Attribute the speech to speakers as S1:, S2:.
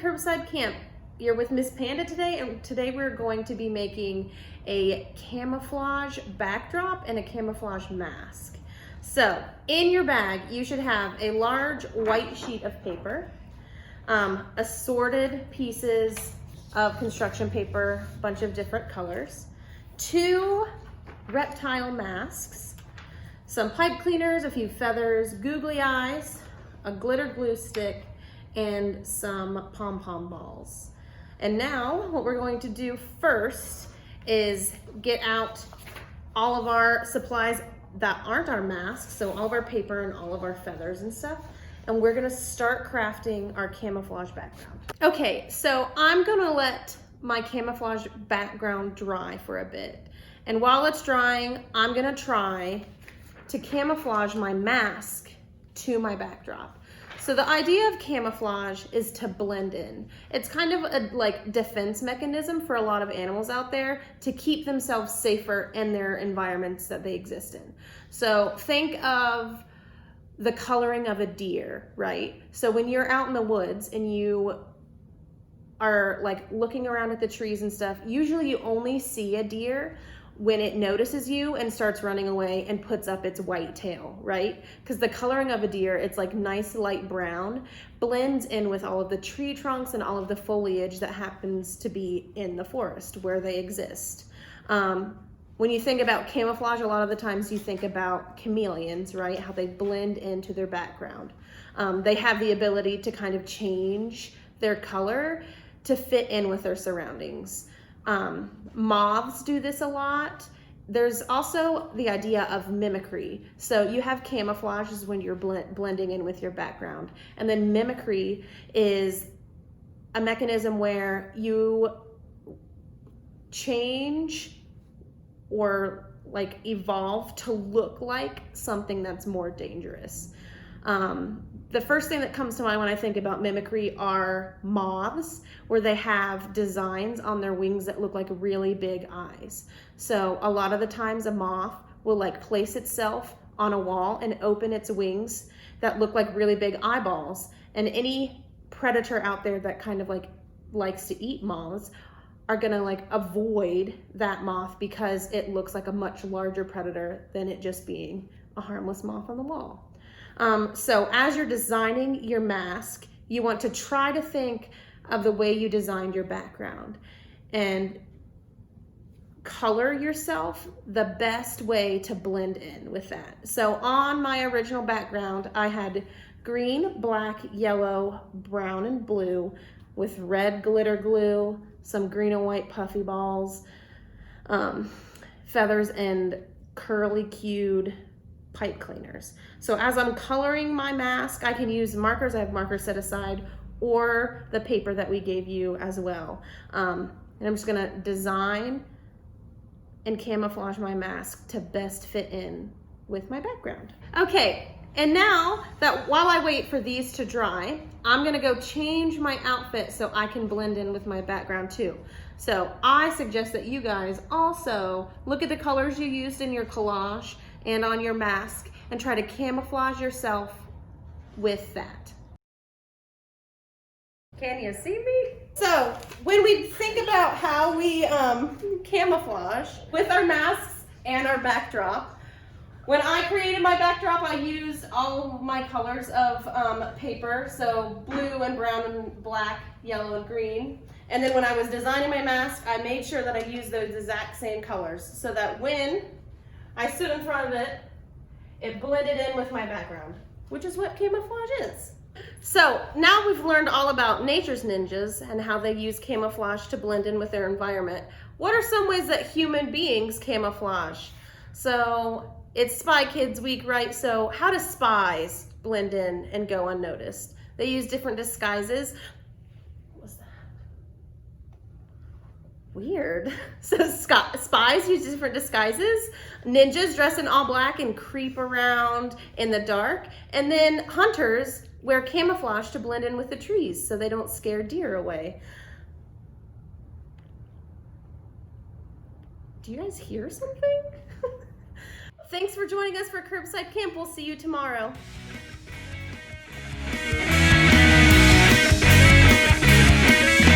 S1: Curbside Camp. You're with Miss Panda today, and today we're going to be making a camouflage backdrop and a camouflage mask. So in your bag, you should have a large white sheet of paper, assorted pieces of construction paper, a bunch of different colors, 2 reptile masks, some pipe cleaners, a few feathers, googly eyes, a glitter glue stick, and some pom-pom balls. And now what we're going to do first is get out all of our supplies that aren't our masks, so all of our paper and all of our feathers and stuff, and we're gonna start crafting our camouflage background. Okay, so I'm gonna let my camouflage background dry for a bit. And while it's drying, I'm gonna try to camouflage my mask to my backdrop. So the idea of camouflage is to blend in. It's kind of a like defense mechanism for a lot of animals out there to keep themselves safer in their environments that they exist in. So think of the coloring of a deer, right? So when you're out in the woods and you are like looking around at the trees and stuff, usually you only see a deer when it notices you and starts running away and puts up its white tail, right? Because the coloring of a deer, it's like nice light brown, blends in with all of the tree trunks and all of the foliage that happens to be in the forest where they exist. When you think about camouflage, a lot of the times you think about chameleons, right? How they blend into their background. They have the ability to kind of change their color to fit in with their surroundings. Moths do this a lot. There's also the idea of mimicry. So you have camouflage is when you're blending in with your background. And then mimicry is a mechanism where you change or like evolve to look like something that's more dangerous. The first thing that comes to mind when I think about mimicry are moths, where they have designs on their wings that look like really big eyes. So a lot of the times a moth will like place itself on a wall and open its wings that look like really big eyeballs. And any predator out there that kind of like likes to eat moths are gonna like avoid that moth because it looks like a much larger predator than it just being a harmless moth on the wall. So as you're designing your mask, you want to try to think of the way you designed your background and color yourself the best way to blend in with that. So on my original background, I had green, black, yellow, brown, and blue with red glitter glue, some green and white puffy balls, feathers, and curly cued pipe cleaners. So as I'm coloring my mask, I can use markers. I have markers set aside, or the paper that we gave you as well. And I'm just gonna design and camouflage my mask to best fit in with my background. Okay, and now that while I wait for these to dry, I'm gonna go change my outfit so I can blend in with my background too. So I suggest that you guys also look at the colors you used in your collage and on your mask and try to camouflage yourself with that. Can you see me? So when we think about how we camouflage with our masks and our backdrop, when I created my backdrop, I used all of my colors of paper, so blue and brown and black, yellow and green. And then when I was designing my mask, I made sure that I used those exact same colors so that when I stood in front of it, it blended in with my background, which is what camouflage is. So now we've learned all about nature's ninjas and how they use camouflage to blend in with their environment. What are some ways that human beings camouflage? So it's Spy Kids week, right? So how do spies blend in and go unnoticed? They use different disguises. What's that? Weird. So spies use different disguises. Ninjas dress in all black and creep around in the dark. And then hunters wear camouflage to blend in with the trees so they don't scare deer away. Do you guys hear something? Thanks for joining us for Curbside Camp. We'll see you tomorrow.